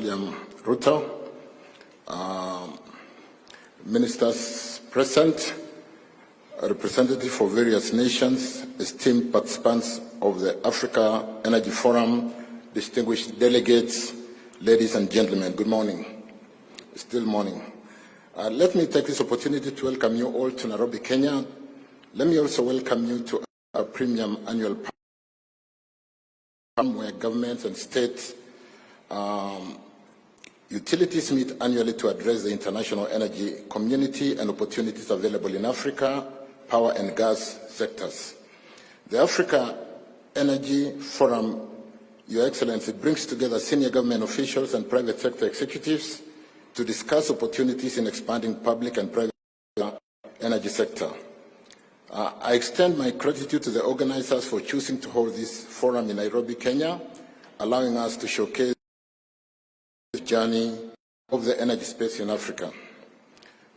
William Ruto, ministers present, representatives for various nations, esteemed participants of the Africa Energy Forum, distinguished delegates, ladies and gentlemen, good morning. It's still morning. Let me take this opportunity to welcome you all to Nairobi, Kenya. Let me also welcome you to our premium annual forum where governments and states utilities meet annually to address the international energy community and opportunities available in Africa, power and gas sectors. The Africa Energy Forum, Your Excellency, brings together senior government officials and private sector executives to discuss opportunities in expanding public and private energy sector. I extend my gratitude to the organizers for choosing to hold this forum in Nairobi, Kenya, allowing us to showcase the journey of the energy space in Africa.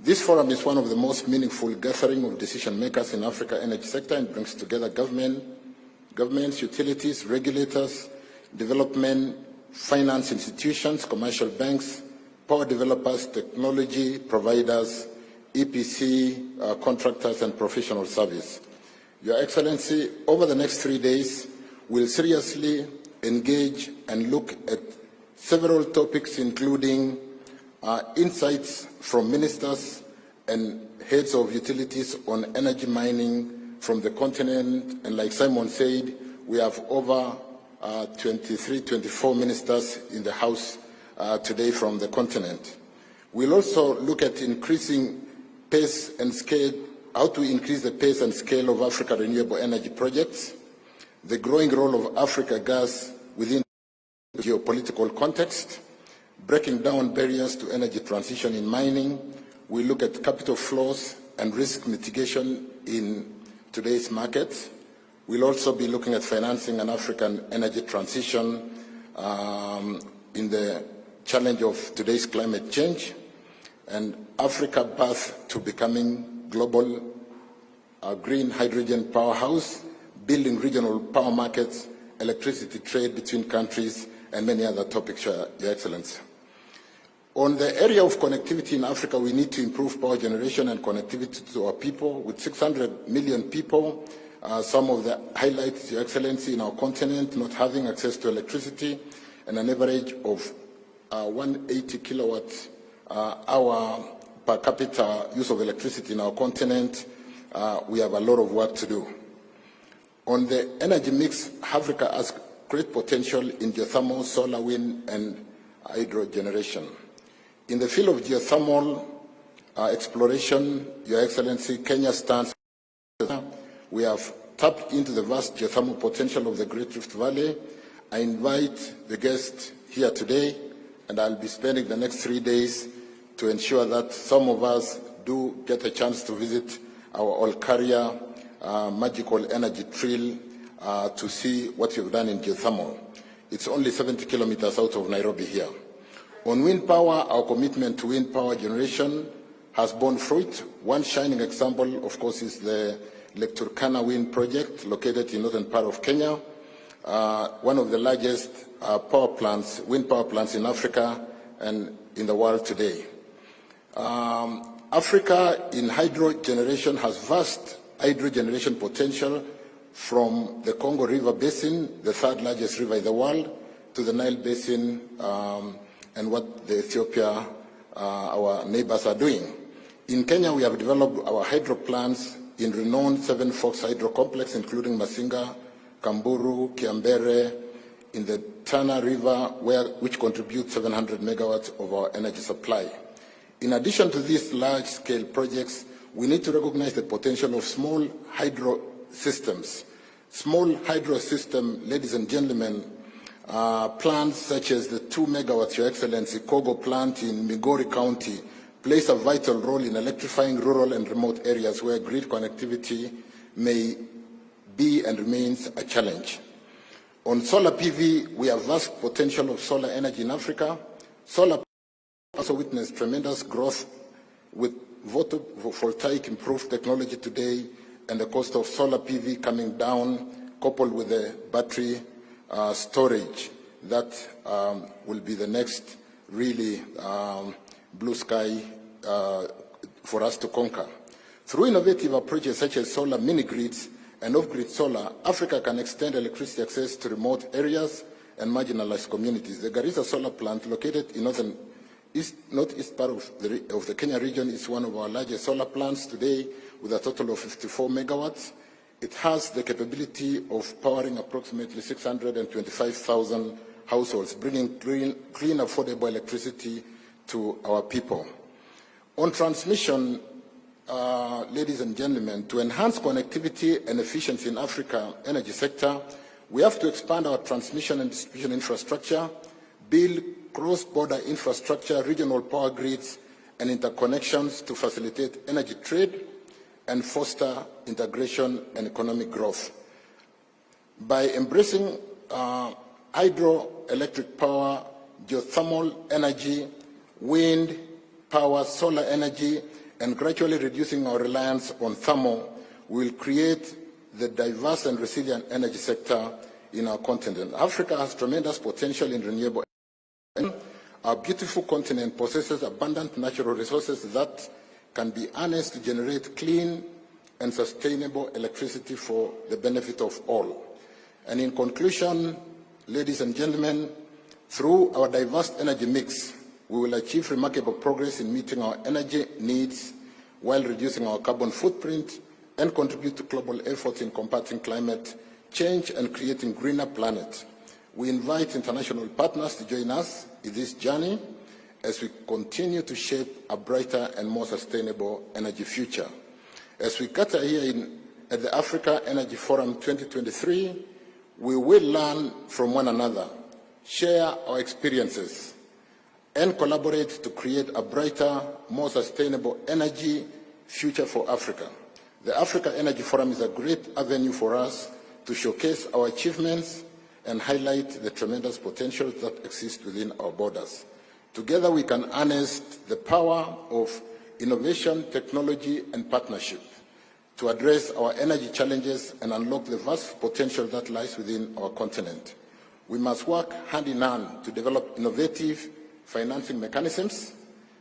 This forum is one of the most meaningful gathering of decision makers in Africa energy sector and brings together governments, utilities, regulators, development, finance institutions, commercial banks, power developers, technology providers, EPC contractors and professional service. Your Excellency, over the next 3 days, we'll seriously engage and look at several topics, including insights from ministers and heads of utilities on energy mining from the continent. And like Simon said, we have over 23, 24 ministers in the House today from the continent. We'll also look at increasing pace and scale, how to increase the pace and scale of Africa renewable energy projects, the growing role of Africa gas within the geopolitical context, breaking down barriers to energy transition in mining. We look at capital flows and risk mitigation in today's market. We'll also be looking at financing an African energy transition in the challenge of today's climate change, and Africa path to becoming global green hydrogen powerhouse, building regional power markets, electricity trade between countries, and many other topics, Your Excellency. On the area of connectivity in Africa, we need to improve power generation and connectivity to our people. With 600 million people, some of the highlights, Your Excellency, in our continent not having access to electricity and an average of 180 kilowatt hour per capita use of electricity in our continent, we have a lot of work to do. On the energy mix, Africa has great potential in geothermal, solar, wind, and hydro generation. In the field of geothermal exploration, Your Excellency, Kenya stands. We have tapped into the vast geothermal potential of the Great Rift Valley. I invite the guests here today, and I'll be spending the next 3 days to ensure that some of us do get a chance to visit our Olkaria magical energy trail to see what you've done in geothermal. It's only 70 kilometers out of Nairobi here. On wind power, our commitment to wind power generation has borne fruit. One shining example, of course, is the Lake Turkana wind project located in northern part of Kenya, one of the largest wind power plants in Africa and in the world today. Africa in hydro generation has vast hydro generation potential from the Congo River Basin, the third largest river in the world, to the Nile Basin and what the Ethiopia, our neighbors, are doing. In Kenya, we have developed our hydro plants in renowned Seven Forks Hydro Complex, including Masinga, Kamburu, Kiambere, in the Tana River, which contributes 700 megawatts of our energy supply. In addition to these large-scale projects, we need to recognize the potential of small hydro systems. Small hydro system, ladies and gentlemen, plants such as the 2 megawatts, Your Excellency, Kogo plant in Migori County, plays a vital role in electrifying rural and remote areas where grid connectivity may be and remains a challenge. On solar PV, we have vast potential of solar energy in Africa. Solar also witnessed tremendous growth with photovoltaic improved technology today and the cost of solar PV coming down, coupled with the battery storage that will be the next really blue sky for us to conquer. Through innovative approaches such as solar mini-grids and off-grid solar, Africa can extend electricity access to remote areas and marginalized communities. The Garissa solar plant, located in northeast part of the Kenya region, is one of our largest solar plants today with a total of 54 megawatts. It has the capability of powering approximately 625,000 households, bringing clean, affordable electricity to our people. On transmission, ladies and gentlemen, to enhance connectivity and efficiency in Africa's energy sector, we have to expand our transmission and distribution infrastructure, build cross-border infrastructure, regional power grids, and interconnections to facilitate energy trade and foster integration and economic growth. By embracing hydroelectric power, geothermal energy, wind power, solar energy, and gradually reducing our reliance on thermal, we will create the diverse and resilient energy sector in our continent. Africa has tremendous potential in renewable energy. Our beautiful continent possesses abundant natural resources that can be harnessed to generate clean and sustainable electricity for the benefit of all. And in conclusion, ladies and gentlemen, through our diverse energy mix, we will achieve remarkable progress in meeting our energy needs while reducing our carbon footprint and contribute to global efforts in combating climate change and creating a greener planet. We invite international partners to join us in this journey as we continue to shape a brighter and more sustainable energy future. As we gather here at the Africa Energy Forum 2023, we will learn from one another, share our experiences, and collaborate to create a brighter, more sustainable energy future for Africa. The Africa Energy Forum is a great avenue for us to showcase our achievements and highlight the tremendous potential that exists within our borders. Together we can harness the power of innovation, technology, and partnership to address our energy challenges and unlock the vast potential that lies within our continent. We must work hand in hand to develop innovative financing mechanisms,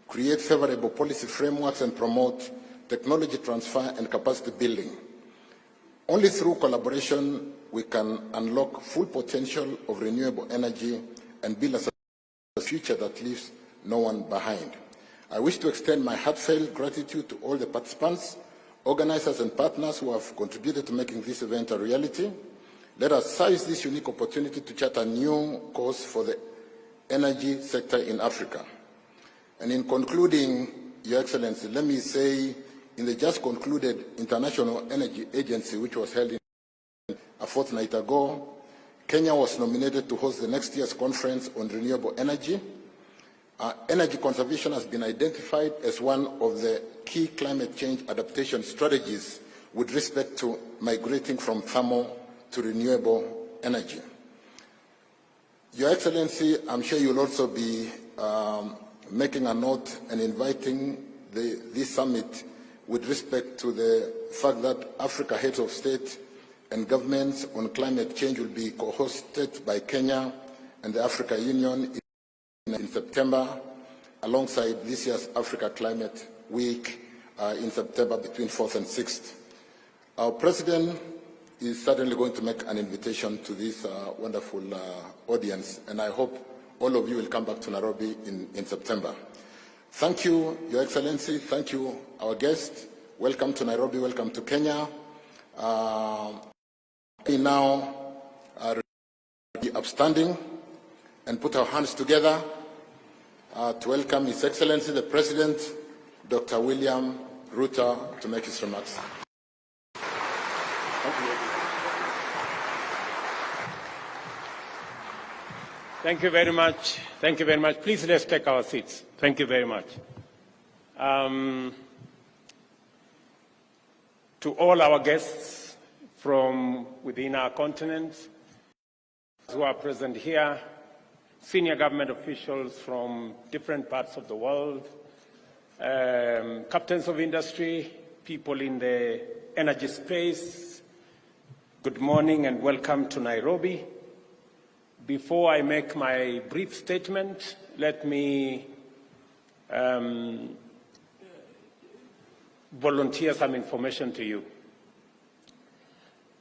create favorable policy frameworks, and promote technology transfer and capacity building. Only through collaboration we can unlock full potential of renewable energy and build a future that leaves no one behind. I wish to extend my heartfelt gratitude to all the participants, organizers, and partners who have contributed to making this event a reality. Let us seize this unique opportunity to chart a new course for the energy sector in Africa. And in concluding, Your Excellency, let me say, in the just concluded International Energy Agency, which was held a fortnight ago, Kenya was nominated to host the next year's conference on renewable energy. Energy conservation has been identified as one of the key climate change adaptation strategies with respect to migrating from thermal to renewable energy. Your Excellency, I'm sure you'll also be making a note and inviting this summit with respect to the fact that Africa heads of state and governments on climate change will be co-hosted by Kenya and the Africa Union in September, alongside this year's Africa Climate Week in September between 4th and 6th. Our President is certainly going to make an invitation to this wonderful audience, and I hope all of you will come back to Nairobi in September. Thank you, Your Excellency. Thank you, our guests. Welcome to Nairobi. Welcome to Kenya. We now be upstanding and put our hands together to welcome His Excellency, the President, Dr. William Ruto, to make his remarks. Thank you very much. Thank you very much. Please, let's take our seats. Thank you very much. To all our guests from within our continent who are present here, senior government officials from different parts of the world, captains of industry, people in the energy space, good morning and welcome to Nairobi. Before I make my brief statement let me volunteer some information to you.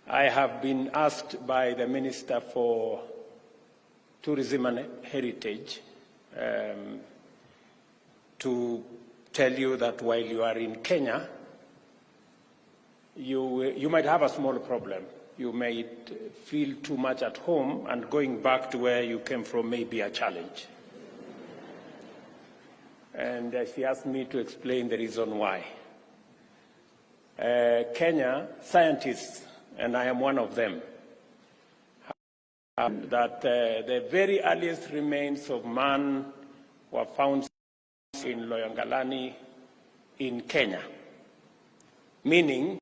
I have been asked by the Minister for Tourism and Heritage to tell you that while you are in Kenya, you might have a small problem. You may feel too much at home, and going back to where you came from may be a challenge. And she asked me to explain the reason why. Kenya scientists, and I am one of them, that the very earliest remains of man were found in Loyangalani in Kenya, meaning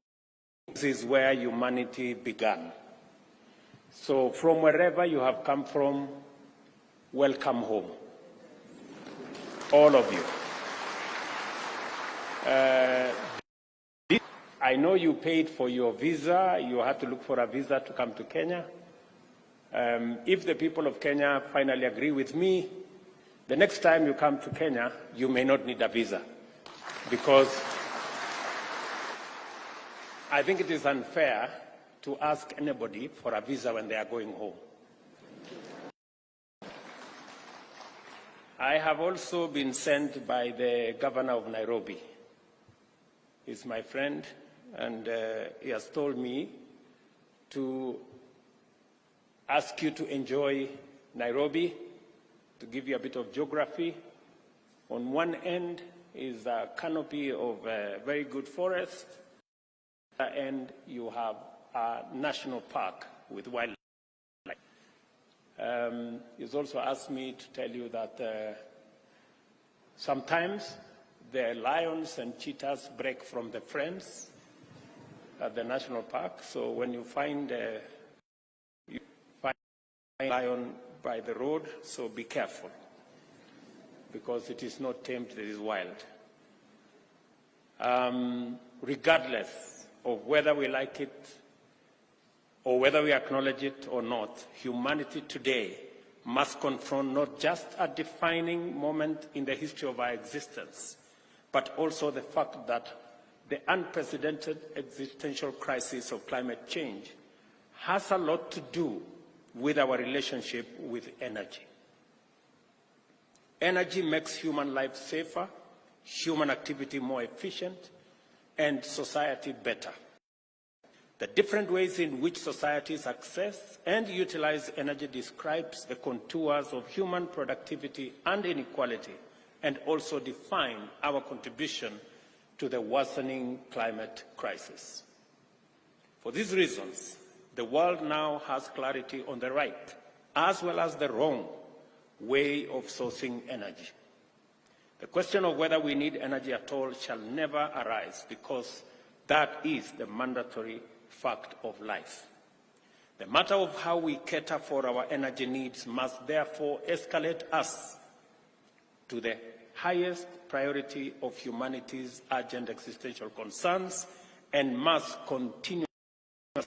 this is where humanity began. So from wherever you have come from, welcome home, all of you. I know you paid for your visa. You had to look for a visa to come to Kenya. If the people of Kenya finally agree with me, the next time you come to Kenya, you may not need a visa, because I think it is unfair to ask anybody for a visa when they are going home. I have also been sent by the governor of Nairobi. He's my friend, and he has told me to ask you to enjoy Nairobi, to give you a bit of geography. On one end is a canopy of very good forest, and you have a national park with wildlife. He's also asked me to tell you that sometimes the lions and cheetahs break from the fence at the national park. So when you find a lion by the road, so be careful, because it is not tamed, it is wild. Regardless of whether we like it or whether we acknowledge it or not, humanity today must confront not just a defining moment in the history of our existence, but also the fact that the unprecedented existential crisis of climate change has a lot to do with our relationship with energy. Energy makes human life safer, human activity more efficient, and society better. The different ways in which societies access and utilize energy describes the contours of human productivity and inequality, and also define our contribution to the worsening climate crisis. For these reasons, the world now has clarity on the right, as well as the wrong, way of sourcing energy. The question of whether we need energy at all shall never arise, because that is the mandatory fact of life. The matter of how we cater for our energy needs must therefore escalate us to the highest priority of humanity's urgent existential concerns, and must continue to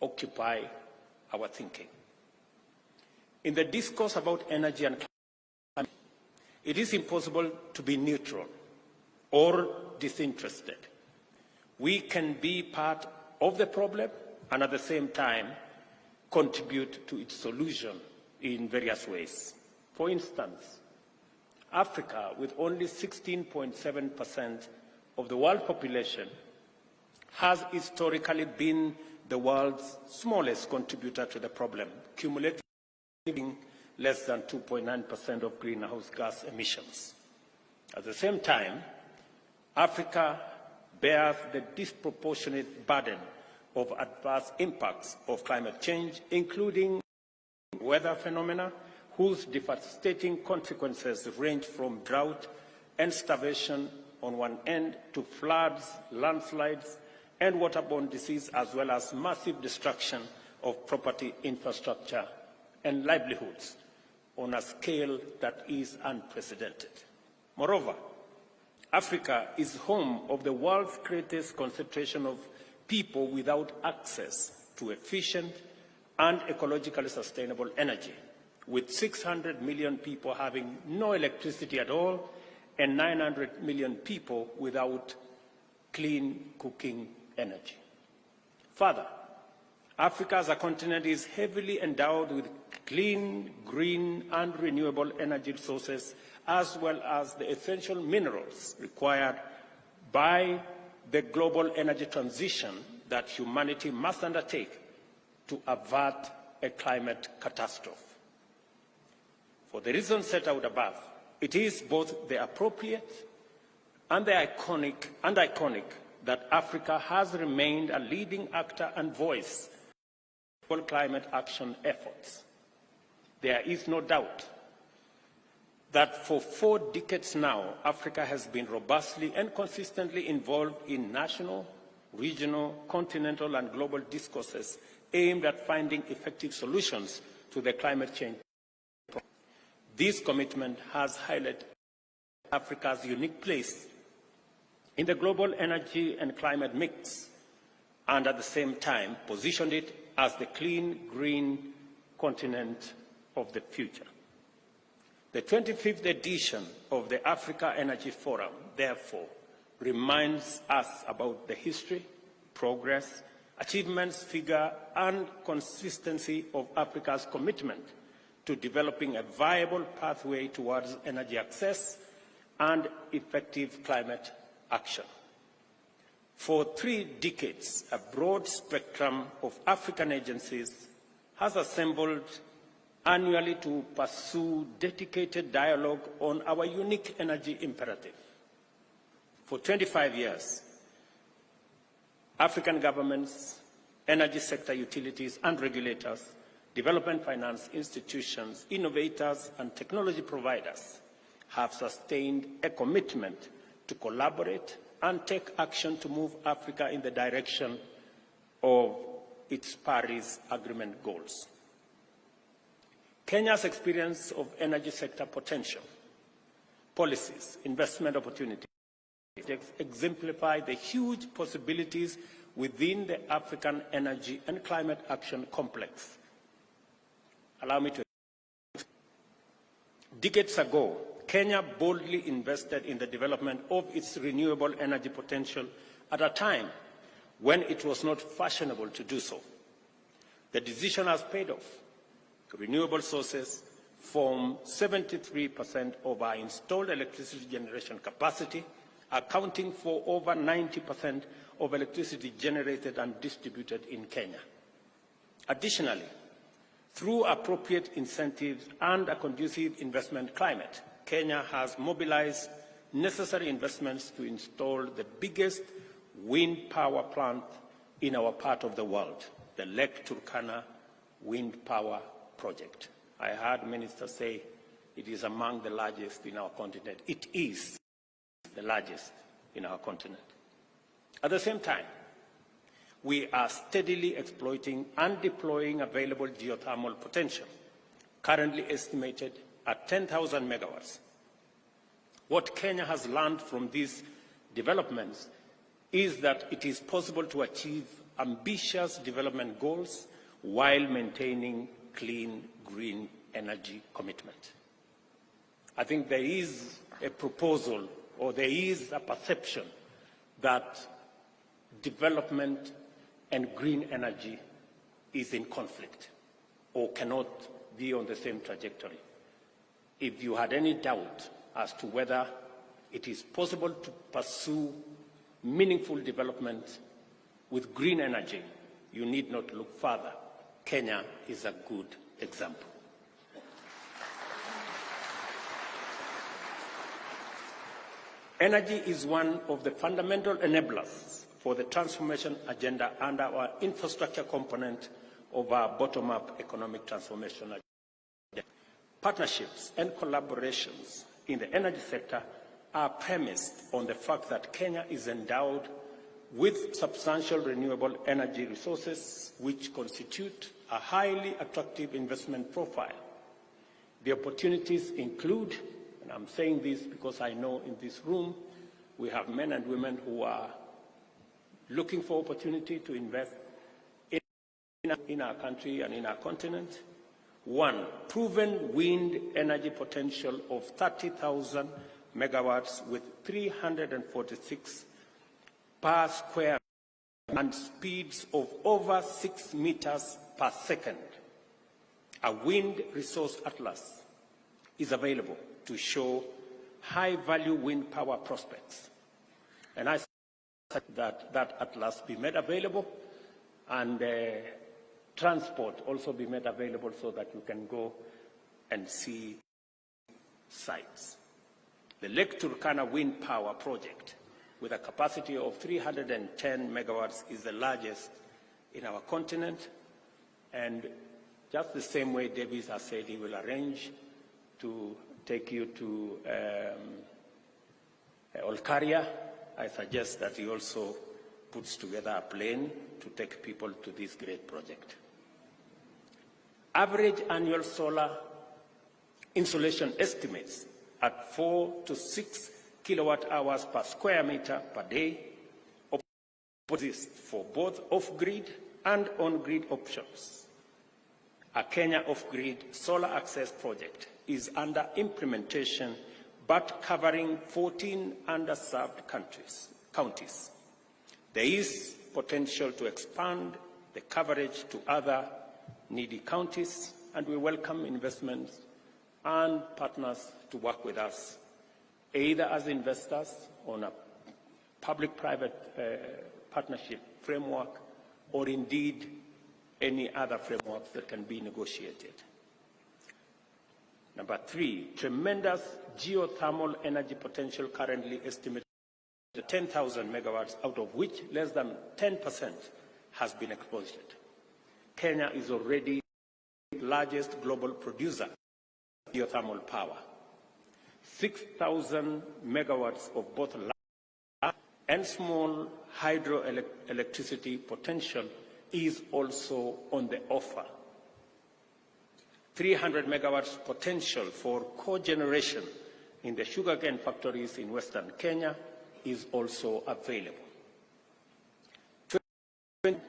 occupy our thinking. In the discourse about energy and climate, it is impossible to be neutral or disinterested. We can be part of the problem and at the same time contribute to its solution in various ways. For instance, Africa, with only 16.7% of the world population, has historically been the world's smallest contributor to the problem, cumulatively less than 2.9% of greenhouse gas emissions. At the same time, Africa bears the disproportionate burden of adverse impacts of climate change, including weather phenomena, whose devastating consequences range from drought and starvation on one end to floods, landslides, and waterborne disease, as well as massive destruction of property, infrastructure, and livelihoods on a scale that is unprecedented. Moreover, Africa is home of the world's greatest concentration of people without access to efficient and ecologically sustainable energy, with 600 million people having no electricity at all and 900 million people without clean cooking energy. Further, Africa as a continent is heavily endowed with clean, green, and renewable energy resources, as well as the essential minerals required by the global energy transition that humanity must undertake to avert a climate catastrophe. For the reasons set out above, it is both the appropriate and the iconic that Africa has remained a leading actor and voice in climate action efforts. There is no doubt that for 4 decades now, Africa has been robustly and consistently involved in national, regional, continental, and global discourses aimed at finding effective solutions to the climate change problem. This commitment has highlighted Africa's unique place in the global energy and climate mix, and at the same time positioned it as the clean, green continent of the future. The 25th edition of the Africa Energy Forum, therefore, reminds us about the history, progress, achievements, figure, and consistency of Africa's commitment to developing a viable pathway towards energy access and effective climate action. For 3 decades, a broad spectrum of African agencies has assembled annually to pursue dedicated dialogue on our unique energy imperative. For 25 years, African governments, energy sector utilities and regulators, development finance institutions, innovators and technology providers have sustained a commitment to collaborate and take action to move Africa in the direction of its Paris Agreement goals. Kenya's experience of energy sector potential, policies, investment opportunities exemplify the huge possibilities within the African energy and climate action complex. Allow me to. Decades ago, Kenya boldly invested in the development of its renewable energy potential at a time when it was not fashionable to do so. The decision has paid off. Renewable sources form 73% of our installed electricity generation capacity, accounting for over 90% of electricity generated and distributed in Kenya. Additionally, through appropriate incentives and a conducive investment climate, Kenya has mobilized necessary investments to install the biggest wind power plant in our part of the world, the Lake Turkana Wind Power Project. I heard ministers say it is among the largest in our continent. It is the largest in our continent. At the same time, we are steadily exploiting and deploying available geothermal potential, currently estimated at 10,000 megawatts. What Kenya has learned from these developments is that it is possible to achieve ambitious development goals while maintaining clean, green energy commitment. I think there is a proposal, or there is a perception that development and green energy is in conflict or cannot be on the same trajectory. If you had any doubt as to whether it is possible to pursue meaningful development with green energy, you need not look further. Kenya is a good example. Energy is one of the fundamental enablers for the transformation agenda and our infrastructure component of our bottom-up economic transformation agenda. Partnerships and collaborations in the energy sector are premised on the fact that Kenya is endowed with substantial renewable energy resources which constitute a highly attractive investment profile. The opportunities include, and I'm saying this because I know in this room we have men and women who are looking for opportunity to invest in our country and in our continent. One, proven wind energy potential of 30,000 megawatts with 346 per square and speeds of over 6 meters per second. A wind resource atlas is available to show high-value wind power prospects. And I said that atlas be made available and transport also be made available so that you can go and see sites. The Lake Turkana Wind Power Project, with a capacity of 310 megawatts, is the largest in our continent. And just the same way Davis has said he will arrange to take you to Olkaria, I suggest that he also puts together a plane to take people to this great project. Average annual solar insolation estimates at 4 to 6 kilowatt hours per square meter per day exist for both off-grid and on-grid options. A Kenya off-grid solar access project is under implementation but covering 14 underserved counties. There is potential to expand the coverage to other needy counties, and we welcome investments and partners to work with us, either as investors on a public-private partnership framework or indeed any other frameworks that can be negotiated. Number three, tremendous geothermal energy potential currently estimated at 10,000 megawatts, out of which less than 10% has been exploited. Kenya is already the largest global producer of geothermal power. 6,000 megawatts of both large and small hydroelectricity potential is also on the offer. 300 megawatts potential for cogeneration in the sugarcane factories in Western Kenya is also available. 20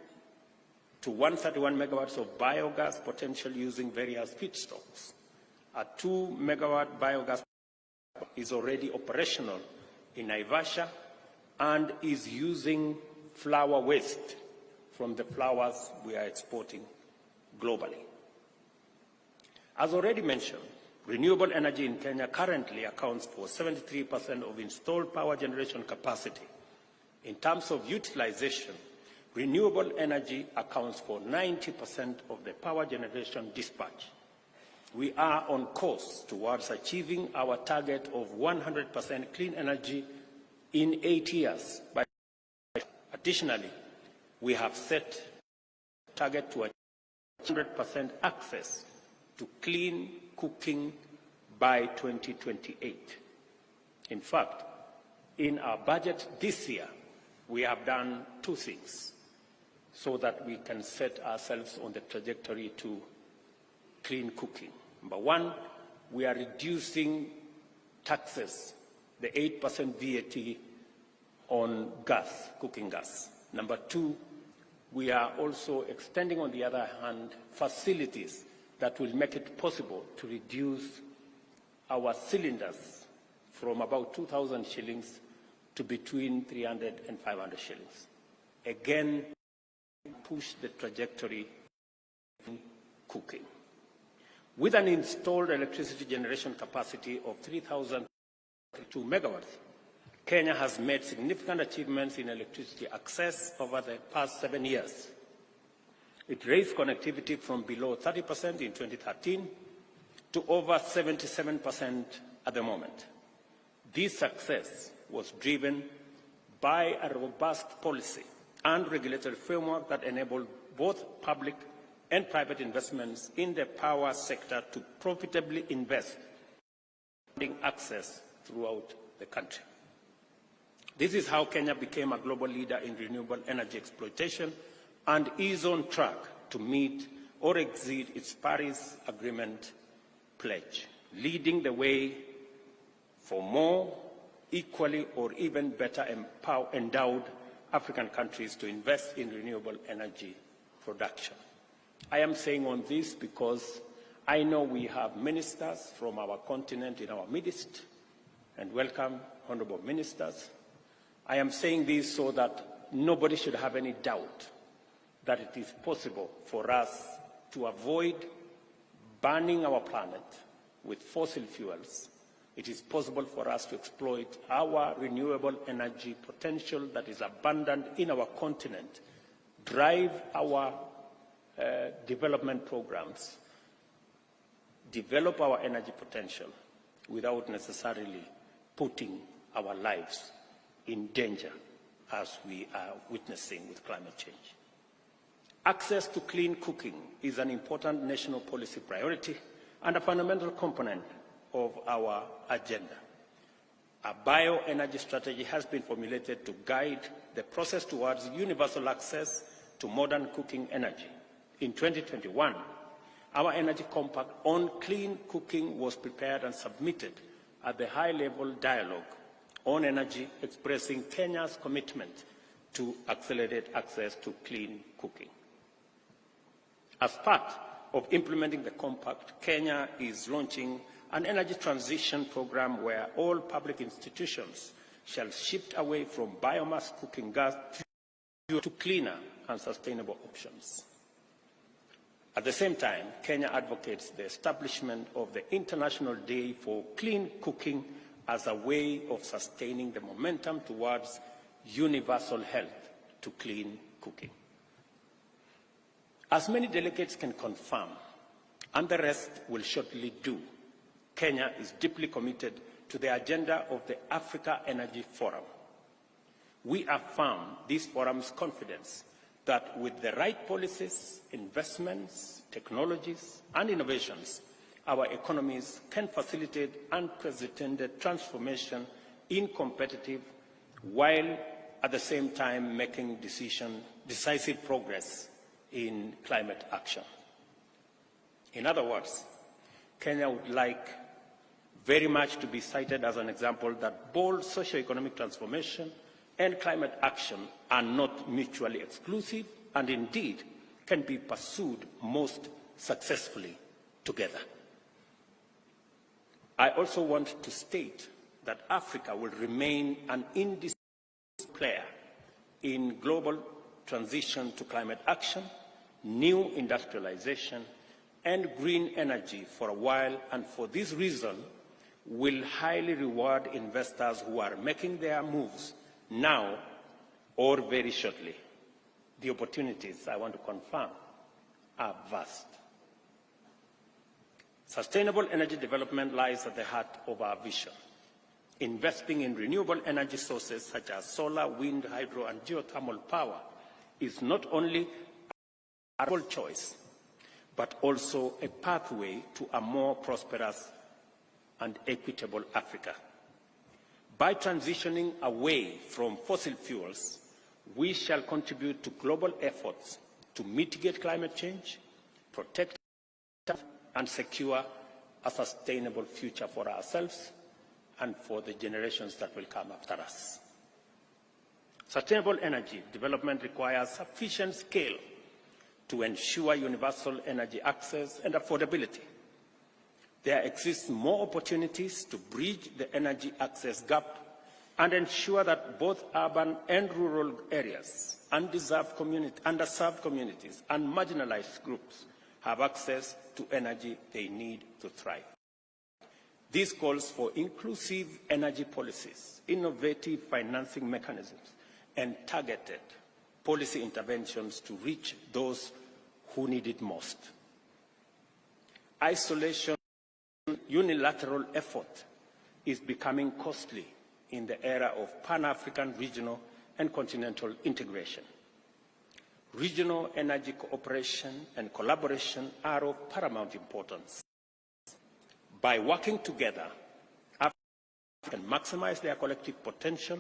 to 131 megawatts of biogas potential using various feedstocks. A 2 megawatt biogas is already operational in Naivasha and is using flower waste from the flowers we are exporting globally. As already mentioned, renewable energy in Kenya currently accounts for 73% of installed power generation capacity. In terms of utilization, renewable energy accounts for 90% of the power generation dispatch. We are on course towards achieving our target of 100% clean energy in 8 years. Additionally, we have set a target to achieve 100% access to clean cooking by 2028. In fact, in our budget this year, we have done two things so that we can set ourselves on the trajectory to clean cooking. Number one, we are reducing taxes, the 8% VAT on gas, cooking gas. Number two, we are also extending, on the other hand, facilities that will make it possible to reduce our cylinders from about 2,000 shillings to between 300 and 500 shillings. Again, push the trajectory in cooking. With an installed electricity generation capacity of 3,002 megawatts, Kenya has made significant achievements in electricity access over the past 7 years. It raised connectivity from below 30% in 2013 to over 77% at the moment. This success was driven by a robust policy and regulatory framework that enabled both public and private investments in the power sector to profitably invest in access throughout the country. This is how Kenya became a global leader in renewable energy exploitation and is on track to meet or exceed its Paris Agreement pledge, leading the way for more equally or even better endowed African countries to invest in renewable energy production. I am saying on this because I know we have ministers from our continent in our midst, and welcome, honorable ministers. I am saying this so that nobody should have any doubt that it is possible for us to avoid burning our planet with fossil fuels. It is possible for us to exploit our renewable energy potential that is abundant in our continent, drive our development programs, develop our energy potential without necessarily putting our lives in danger as we are witnessing with climate change. Access to clean cooking is an important national policy priority and a fundamental component of our agenda. A bioenergy strategy has been formulated to guide the process towards universal access to modern cooking energy. In 2021, our energy compact on clean cooking was prepared and submitted at the high-level dialogue on energy, expressing Kenya's commitment to accelerate access to clean cooking. As part of implementing the compact, Kenya is launching an energy transition program where all public institutions shall shift away from biomass cooking gas to cleaner and sustainable options. At the same time, Kenya advocates the establishment of the International Day for Clean Cooking as a way of sustaining the momentum towards universal health to clean cooking. As many delegates can confirm, and the rest will shortly do, Kenya is deeply committed to the agenda of the Africa Energy Forum. We affirm this forum's confidence that with the right policies, investments, technologies, and innovations, our economies can facilitate unprecedented transformation in competitive, while at the same time making decisive progress in climate action. In other words, Kenya would like very much to be cited as an example that bold socio-economic transformation and climate action are not mutually exclusive and indeed can be pursued most successfully together. I also want to state that Africa will remain an indispensable player in global transition to climate action, new industrialization, and green energy for a while, and for this reason will highly reward investors who are making their moves now or very shortly. The opportunities, I want to confirm, are vast. Sustainable energy development lies at the heart of our vision. Investing in renewable energy sources such as solar, wind, hydro, and geothermal power is not only a viable choice, but also a pathway to a more prosperous and equitable Africa. By transitioning away from fossil fuels, we shall contribute to global efforts to mitigate climate change, protect and secure a sustainable future for ourselves and for the generations that will come after us. Sustainable energy development requires sufficient scale to ensure universal energy access and affordability. There exists more opportunities to bridge the energy access gap and ensure that both urban and rural areas, underserved communities, and marginalized groups have access to energy they need to thrive. This calls for inclusive energy policies, innovative financing mechanisms, and targeted policy interventions to reach those who need it most. Isolation, unilateral effort is becoming costly in the era of Pan-African regional and continental integration. Regional energy cooperation and collaboration are of paramount importance. By working together, Africa can maximize their collective potential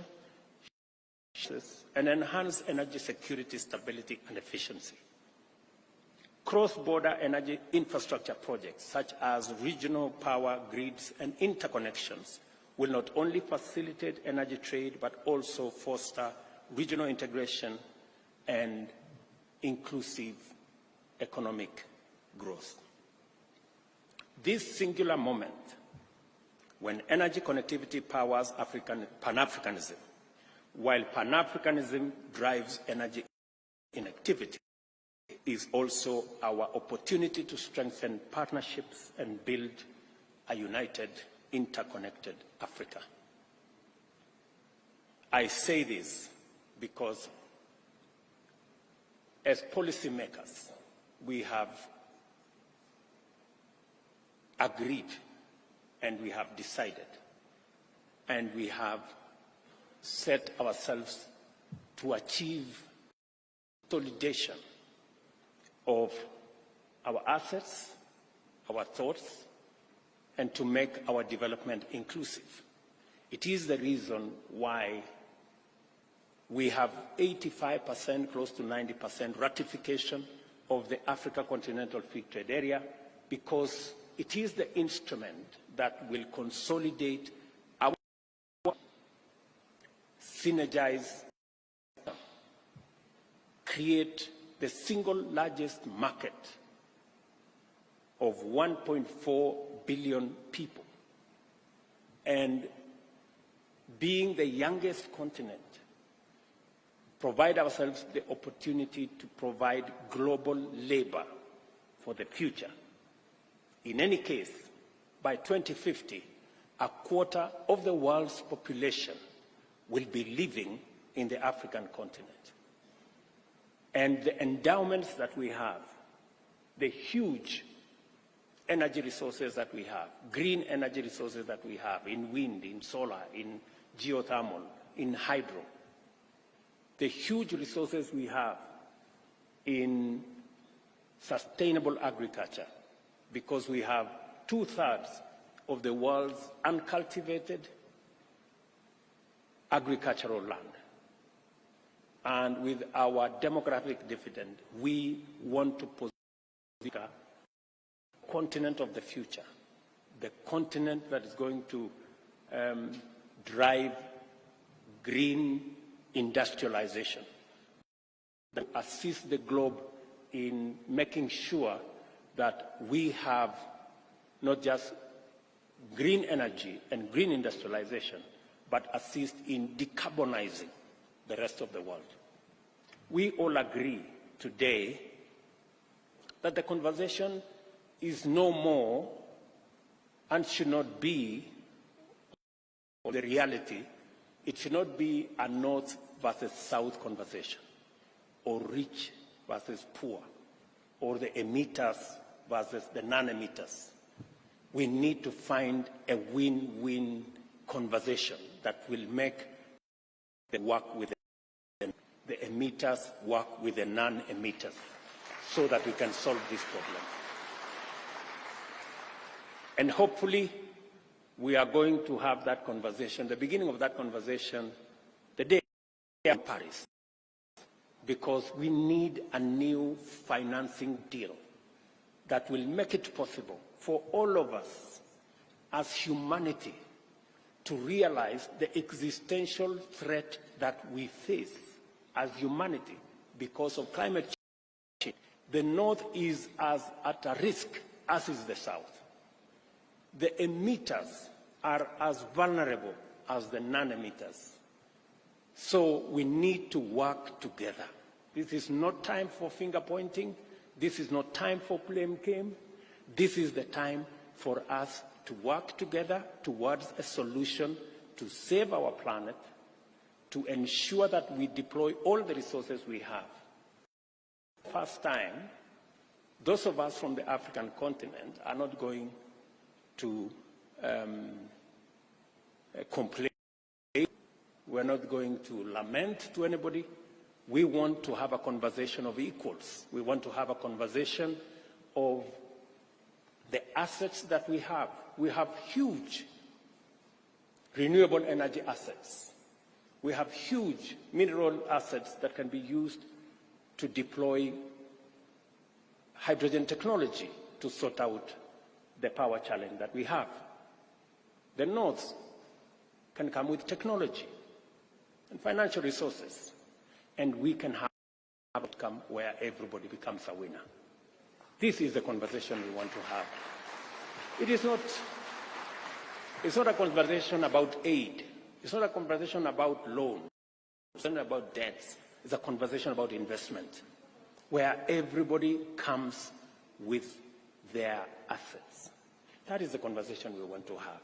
and enhance energy security, stability, and efficiency. Cross-border energy infrastructure projects, such as regional power grids and interconnections, will not only facilitate energy trade, but also foster regional integration and inclusive economic growth. this singular moment, when energy connectivity powers Pan-Africanism, while Pan-Africanism drives energy inactivity, is also our opportunity to strengthen partnerships and build a united, interconnected Africa. I say this because as policymakers, we have agreed and we have decided and we have set ourselves to achieve consolidation of our assets, our thoughts, and to make our development inclusive. It is the reason why we have 85%, close to 90% ratification of the Africa Continental Free Trade Area, because it is the instrument that will consolidate our synergize, create the single largest market of 1.4 billion people, and being the youngest continent, provide ourselves the opportunity to provide global labor for the future. In any case, by 2050, a quarter of the world's population will be living in the African continent. And the endowments that we have, the huge energy resources that we have, green energy resources that we have in wind, in solar, in geothermal, in hydro, the huge resources we have in sustainable agriculture, because we have 2/3 of the world's uncultivated agricultural land. And with our demographic dividend, we want to position the continent of the future, the continent that is going to drive green industrialization, that assist the globe in making sure that we have not just green energy and green industrialization, but assist in decarbonizing the rest of the world. We all agree today that the conversation is no more and should not be the reality. It should not be a North versus South conversation, or rich versus poor, or the emitters versus the non-emitters. We need to find a win-win conversation that will make the work with the emitters work with the non-emitters, so that we can solve this problem. And hopefully, we are going to have that conversation, the beginning of that conversation, the day in Paris, because we need a new financing deal that will make it possible for all of us as humanity to realize the existential threat that we face as humanity because of climate change. The North is as at a risk as is the South. The emitters are as vulnerable as the non-emitters. So we need to work together. This is not time for finger pointing. This is not time for blame game. This is the time for us to work together towards a solution to save our planet, to ensure that we deploy all the resources we have. First time, those of us from the African continent are not going to complain. We're not going to lament to anybody. We want to have a conversation of equals. We want to have a conversation of the assets that we have. We have huge renewable energy assets. We have huge mineral assets that can be used to deploy hydrogen technology to sort out the power challenge that we have. The North can come with technology and financial resources, and we can have an outcome where everybody becomes a winner. This is the conversation we want to have. it's not a conversation about aid. It's not a conversation about loans. It's not about debts. It's a conversation about investment, where everybody comes with their assets. That is the conversation we want to have.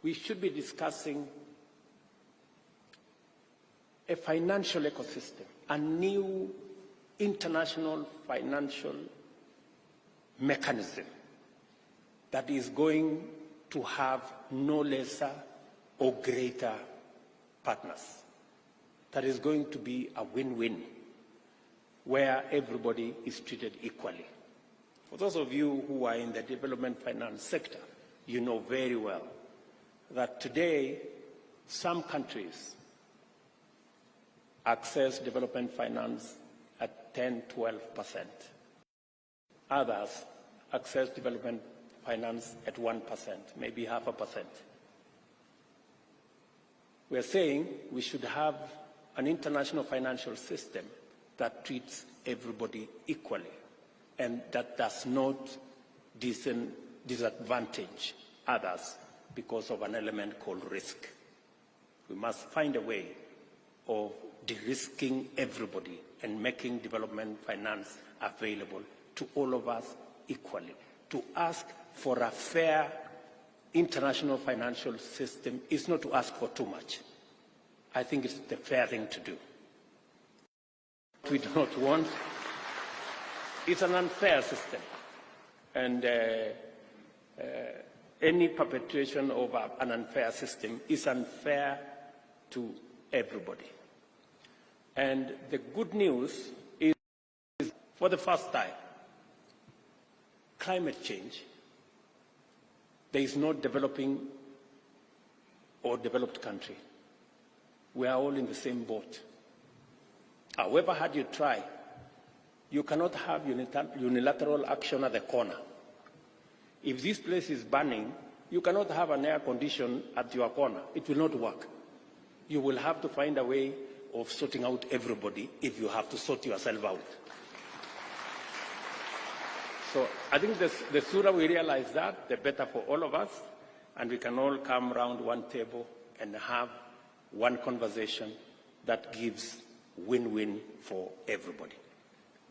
We should be discussing a financial ecosystem, a new international financial mechanism that is going to have no lesser or greater partners, that is going to be a win-win, where everybody is treated equally. For those of you who are in the development finance sector, you know very well that today some countries access development finance at 10–12%. Others access development finance at 1%, maybe 0.5%. We are saying we should have an international financial system that treats everybody equally and that does not disadvantage others because of an element called risk. We must find a way of de-risking everybody and making development finance available to all of us equally. To ask for a fair international financial system is not to ask for too much. I think it's the fair thing to do. What we do not want is an unfair system, and any perpetuation of an unfair system is unfair to everybody. And the good news is, for the first time, climate change, there is no developing or developed country. We are all in the same boat. However hard you try, you cannot have unilateral action at the corner. If this place is burning, you cannot have an air condition at your corner. It will not work. You will have to find a way of sorting out everybody if you have to sort yourself out. So I think the sooner we realize that, the better for all of us, and we can all come around one table and have one conversation that gives win-win for everybody.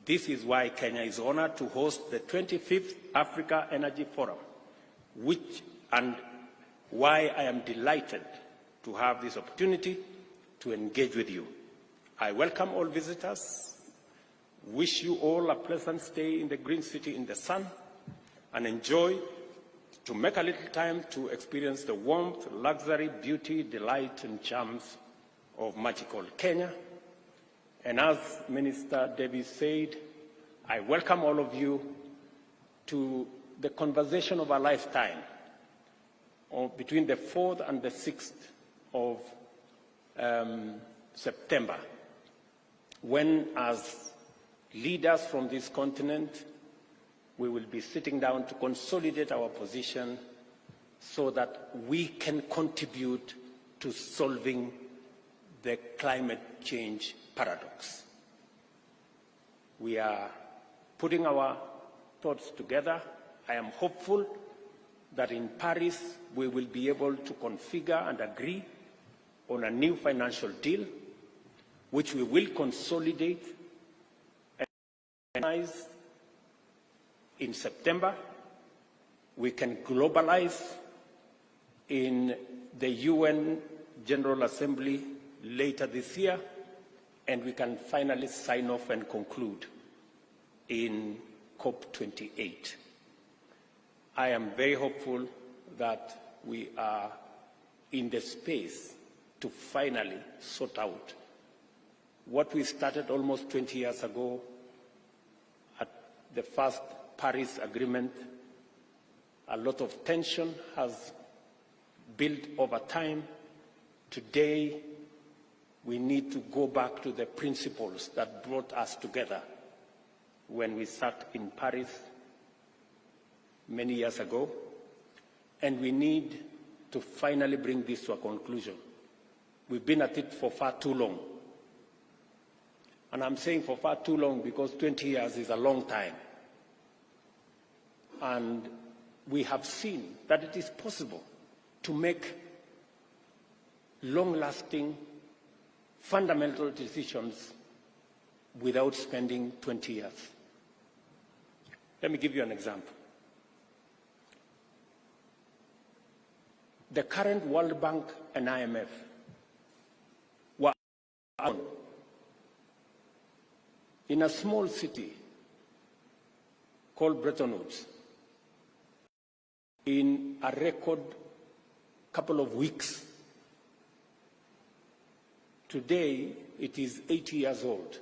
This is why Kenya is honored to host the 25th Africa Energy Forum, and why I am delighted to have this opportunity to engage with you. I welcome all visitors, wish you all a pleasant stay in the green city in the sun, and enjoy to make a little time to experience the warmth, luxury, beauty, delight, and charms of magical Kenya. And as Minister Davis said, I welcome all of you to the conversation of a lifetime between the 4th and the 6th of September, when, as leaders from this continent, we will be sitting down to consolidate our position so that we can contribute to solving the climate change paradox. We are putting our thoughts together. I am hopeful that in Paris we will be able to configure and agree on a new financial deal, which we will consolidate and organize in September. We can globalize in the UN General Assembly later this year, and we can finally sign off and conclude in COP28. I am very hopeful that we are in the space to finally sort out what we started almost 20 years ago at the first Paris Agreement. A lot of tension has built over time. Today, we need to go back to the principles that brought us together when we sat in Paris many years ago, and we need to finally bring this to a conclusion. We've been at it for far too long. And I'm saying for far too long because 20 years is a long time. And we have seen that it is possible to make long-lasting, fundamental decisions without spending 20 years. Let me give you an example. The current World Bank and IMF were in a small city called Bretton Woods in a record couple of weeks. Today, it is 80 years old.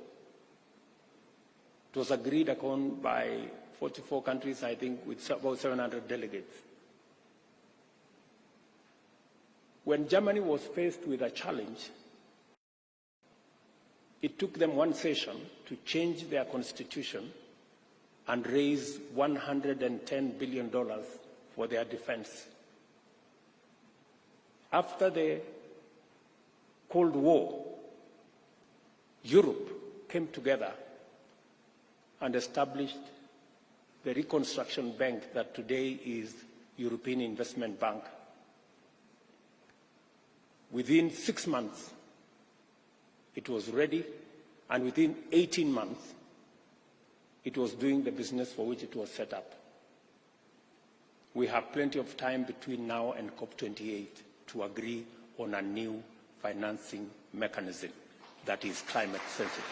It was agreed upon by 44 countries, I think, with about 700 delegates. When Germany was faced with a challenge, it took them one session to change their constitution and raise $110 billion for their defense. After the Cold War, Europe came together and established the Reconstruction Bank that today is European Investment Bank. Within 6 months, it was ready, and within 18 months, it was doing the business for which it was set up. We have plenty of time between now and COP28 to agree on a new financing mechanism that is climate sensitive.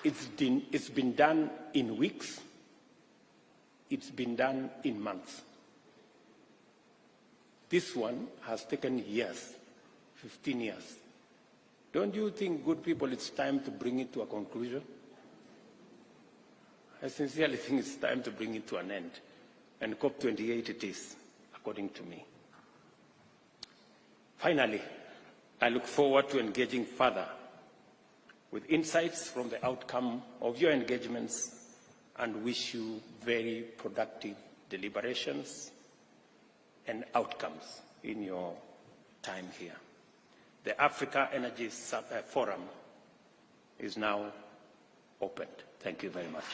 It's been done in weeks. It's been done in months. This one has taken years, 15 years. Don't you think, good people, it's time to bring it to a conclusion? I sincerely think it's time to bring it to an end. And COP28 it is, according to me. Finally, I look forward to engaging further with insights from the outcome of your engagements and wish you very productive deliberations and outcomes in your time here. The Africa Energy Forum is now opened. Thank you very much.